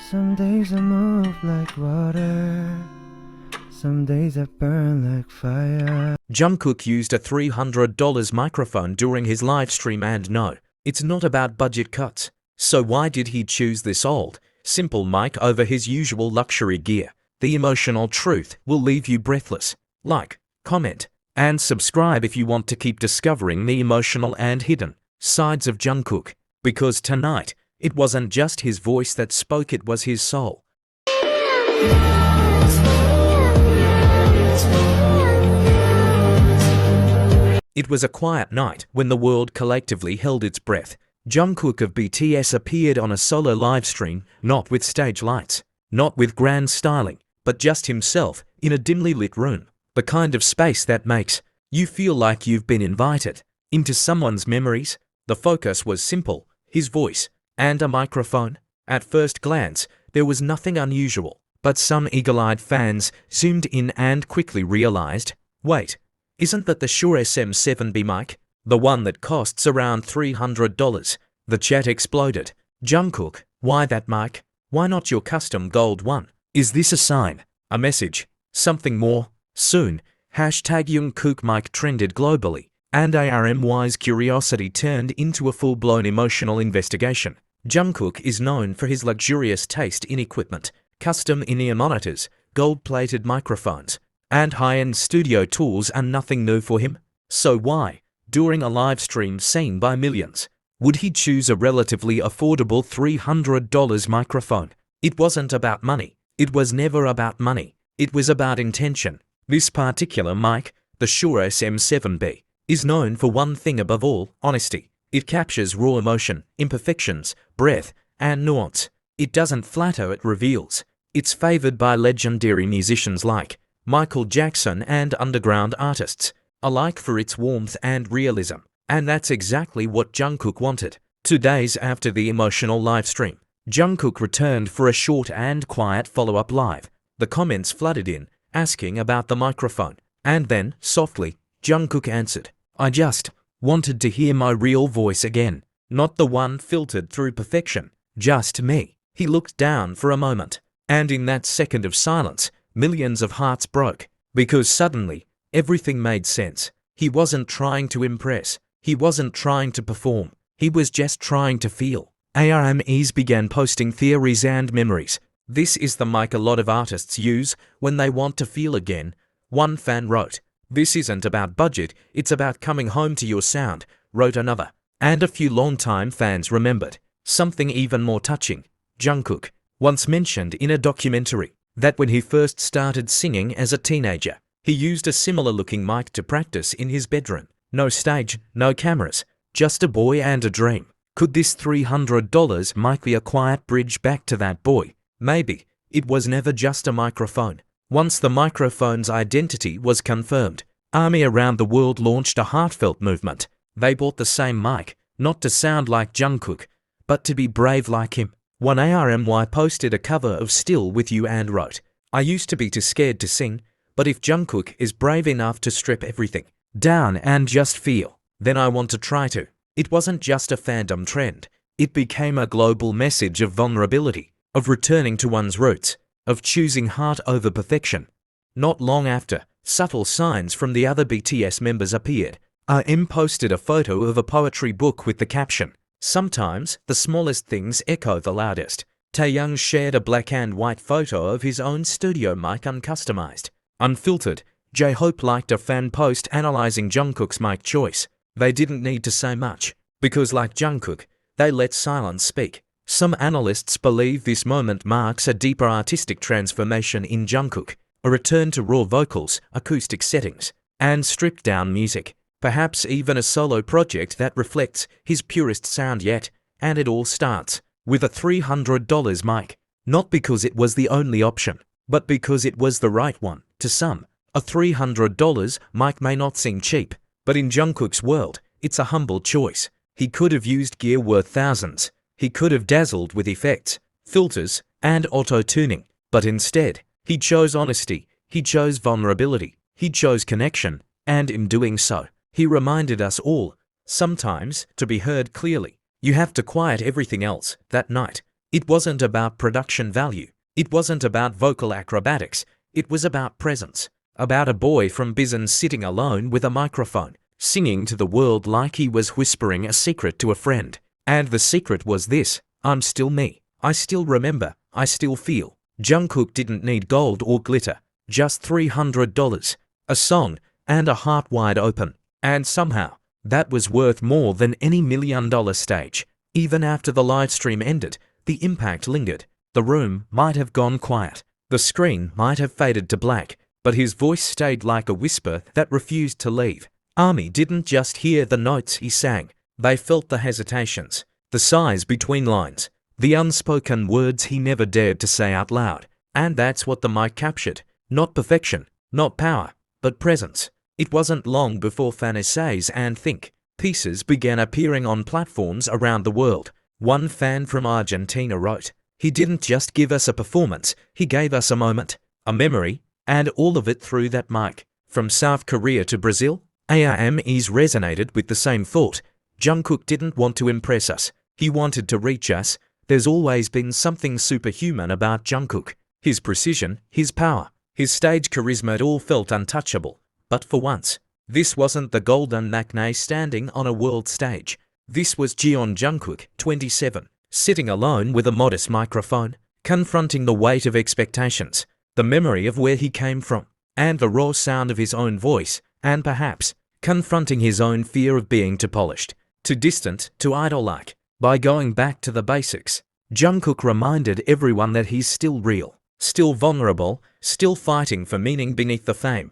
Some days I move like water, some days I burn like fire. Jungkook used a $300 microphone during his live stream, and no, it's not about budget cuts. So why did he choose this old, simple mic over his usual luxury gear? The emotional truth will leave you breathless. Like, comment, and subscribe if you want to keep discovering the emotional and hidden sides of Jungkook. Because tonight, it wasn't just his voice that spoke, it was his soul. It was a quiet night when the world collectively held its breath. Jungkook of BTS appeared on a solo livestream, not with stage lights, not with grand styling, but just himself in a dimly lit room. The kind of space that makes you feel like you've been invited into someone's memories. The focus was simple, his voice and a microphone. At first glance, there was nothing unusual, but some eagle-eyed fans zoomed in and quickly realized, wait, isn't that the Shure SM7B mic? The one that costs around $300. The chat exploded. Jungkook, why that mic? Why not your custom gold one? Is this a sign? A message? Something more? Soon, #Jungkook mic trended globally, and ARMY's curiosity turned into a full-blown emotional investigation. Jungkook is known for his luxurious taste in equipment, custom in-ear monitors, gold-plated microphones, and high-end studio tools are nothing new for him. So why, during a live stream seen by millions, would he choose a relatively affordable $300 microphone? It wasn't about money. It was never about money. It was about intention. This particular mic, the Shure SM7B, is known for one thing above all, honesty. It captures raw emotion, imperfections, breath, and nuance. It doesn't flatter, it reveals. It's favored by legendary musicians like Michael Jackson and underground artists, alike for its warmth and realism. And that's exactly what Jungkook wanted. 2 days after the emotional livestream, Jungkook returned for a short and quiet follow-up live. The comments flooded in, asking about the microphone. And then, softly, Jungkook answered, I just wanted to hear my real voice again. Not the one filtered through perfection. Just me. He looked down for a moment. And in that second of silence, millions of hearts broke. Because suddenly, everything made sense. He wasn't trying to impress. He wasn't trying to perform. He was just trying to feel. ARMYs began posting theories and memories. This is the mic a lot of artists use when they want to feel again. One fan wrote, this isn't about budget, it's about coming home to your sound, wrote another. And a few longtime fans remembered something even more touching. Jungkook once mentioned in a documentary that when he first started singing as a teenager, he used a similar-looking mic to practice in his bedroom. No stage, no cameras, just a boy and a dream. Could this $300 mic be a quiet bridge back to that boy? Maybe. It was never just a microphone. Once the microphone's identity was confirmed, ARMY around the world launched a heartfelt movement. They bought the same mic, not to sound like Jungkook, but to be brave like him. One ARMY posted a cover of Still With You and wrote, I used to be too scared to sing, but if Jungkook is brave enough to strip everything down and just feel, then I want to try to. It wasn't just a fandom trend. It became a global message of vulnerability, of returning to one's roots, of choosing heart over perfection. Not long after, subtle signs from the other BTS members appeared. RM posted a photo of a poetry book with the caption, sometimes the smallest things echo the loudest. Taeyoung shared a black and white photo of his own studio mic uncustomized, unfiltered. J-Hope liked a fan post analyzing Jungkook's mic choice. They didn't need to say much, because like Jungkook, they let silence speak. Some analysts believe this moment marks a deeper artistic transformation in Jungkook, a return to raw vocals, acoustic settings, and stripped-down music. Perhaps even a solo project that reflects his purest sound yet, and it all starts with a $300 mic. Not because it was the only option, but because it was the right one. To some, a $300 mic may not seem cheap, but in Jungkook's world, it's a humble choice. He could have used gear worth thousands. He could have dazzled with effects, filters, and auto-tuning, but instead, he chose honesty, he chose vulnerability, he chose connection, and in doing so, he reminded us all, sometimes, to be heard clearly, you have to quiet everything else. That night, It wasn't about production value. It wasn't about vocal acrobatics. It was about presence. About a boy from Bizen sitting alone with a microphone, singing to the world like he was whispering a secret to a friend. And the secret was this: I'm still me. I still remember. I still feel. Jungkook didn't need gold or glitter. Just $300, a song, and a heart wide open. And somehow, that was worth more than any $1 million stage. Even after the livestream ended, the impact lingered. The room might have gone quiet. The screen might have faded to black, but his voice stayed like a whisper that refused to leave. ARMY didn't just hear the notes he sang. They felt the hesitations, the sighs between lines, the unspoken words he never dared to say out loud. And that's what the mic captured. Not perfection, not power, but presence. It wasn't long before fan essays and think pieces began appearing on platforms around the world. One fan from Argentina wrote, "He didn't just give us a performance, he gave us a moment, a memory, and all of it through that mic." From South Korea to Brazil, ARMYs resonated with the same thought. Jungkook didn't want to impress us, he wanted to reach us. There's always been something superhuman about Jungkook. His precision, his power, his stage charisma, it all felt untouchable. But for once, this wasn't the golden maknae standing on a world stage. This was Jeon Jungkook, 27, sitting alone with a modest microphone, confronting the weight of expectations, the memory of where he came from, and the raw sound of his own voice, and perhaps confronting his own fear of being too polished, too distant, too idol-like. By going back to the basics, Jungkook reminded everyone that he's still real, still vulnerable, still fighting for meaning beneath the fame.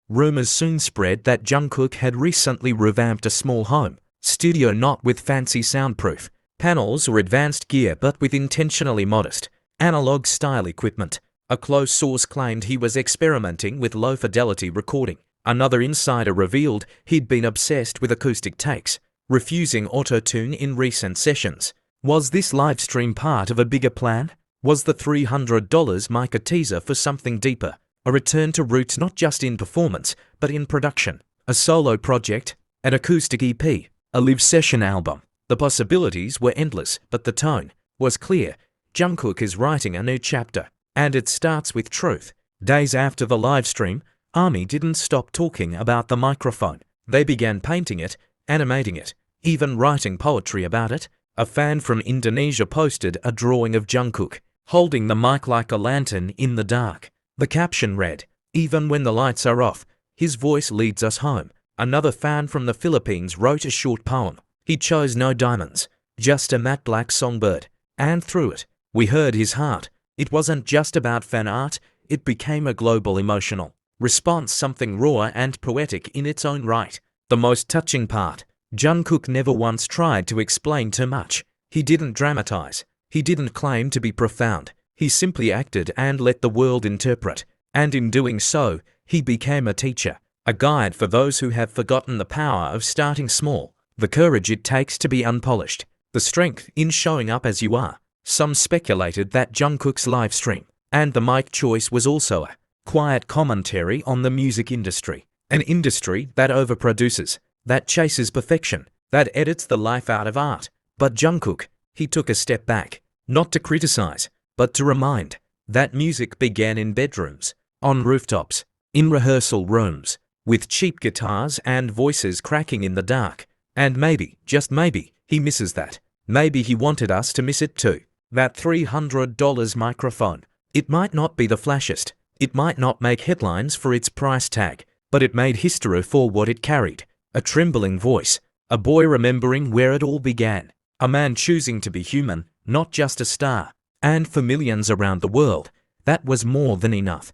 Rumors soon spread that Jungkook had recently revamped a small home studio, not with fancy soundproof panels or advanced gear, but with intentionally modest, analog style equipment. A close source claimed he was experimenting with low-fidelity recording. Another insider revealed he'd been obsessed with acoustic takes, refusing auto-tune in recent sessions. Was this livestream part of a bigger plan? Was the $300 mic a teaser for something deeper? A return to roots not just in performance, but in production? A solo project? An acoustic EP? A live session album? The possibilities were endless, but the tone was clear. Jungkook is writing a new chapter, and it starts with truth. Days after the livestream, ARMY didn't stop talking about the microphone. They began painting it, animating it, even writing poetry about it. A fan from Indonesia posted a drawing of Jungkook holding the mic like a lantern in the dark. The caption read, "Even when the lights are off, his voice leads us home." Another fan from the Philippines wrote a short poem. He chose no diamonds, just a matte black songbird. And through it, we heard his heart. It wasn't just about fan art, it became a global emotional response, something raw and poetic in its own right. The most touching part, Jungkook never once tried to explain too much. He didn't dramatize. He didn't claim to be profound. He simply acted and let the world interpret. And in doing so, he became a teacher, a guide for those who have forgotten the power of starting small, the courage it takes to be unpolished, the strength in showing up as you are. Some speculated that Jungkook's livestream and the mic choice was also a quiet commentary on the music industry, an industry that overproduces, that chases perfection, that edits the life out of art. But Jungkook, he took a step back, not to criticize, but to remind that music began in bedrooms, on rooftops, in rehearsal rooms, with cheap guitars and voices cracking in the dark. And maybe, just maybe, he misses that. Maybe he wanted us to miss it too. That $300 microphone. It might not be the flashiest. It might not make headlines for its price tag, but it made history for what it carried. A trembling voice. A boy remembering where it all began. A man choosing to be human, not just a star. And for millions around the world, that was more than enough.